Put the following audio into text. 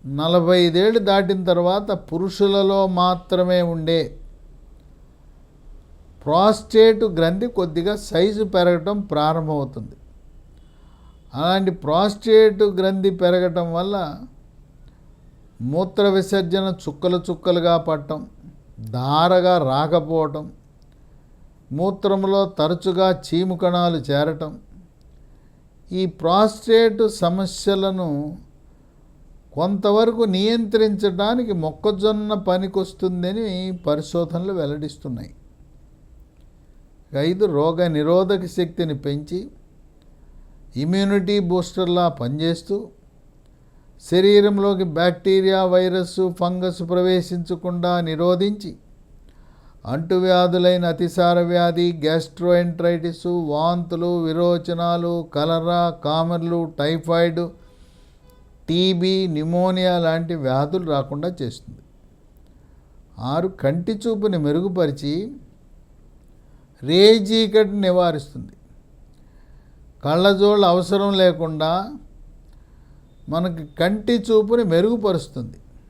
45 ఏళ్ళు దాటిన తర్వాత పురుషులలో మాత్రమే ఉండే ప్రాస్టేట్ గ్రంథి కొద్దిగా సైజు పెరగటం ప్రారంభమవుతుంది. అలాంటి ప్రాస్టేట్ గ్రంథి పెరగటం వల్ల మూత్ర విసర్జన చుక్కలు చుక్కలుగా పడటం, ధారగా రాకపోవటం, మూత్రంలో తరచుగా చీము కణాలు చేరటం, ఈ ప్రాస్టేట్ సమస్యలను కొంతవరకు నియంత్రించడానికి మొక్కజొన్న పనికొస్తుందని పరిశోధనలు వెల్లడిస్తున్నాయి. 5 రోగ నిరోధక శక్తిని పెంచి ఇమ్యూనిటీ బూస్టర్లా పనిచేస్తూ శరీరంలోకి బ్యాక్టీరియా, వైరస్, ఫంగస్ ప్రవేశించకుండా నిరోధించి అంటువ్యాధులైన అతిసార వ్యాధి, గ్యాస్ట్రోఎంట్రైటిస్, వాంతులు, విరోచనాలు, కలరా, కామెర్లు, టైఫాయిడ్, టీబీ, న్యూమోనియా లాంటి వ్యాధులు రాకుండా చేస్తుంది. 6 కంటి చూపుని మెరుగుపరిచి రేజీకటిని నివారిస్తుంది. కళ్ళజోళ్ళు అవసరం లేకుండా మనకి కంటి చూపుని మెరుగుపరుస్తుంది.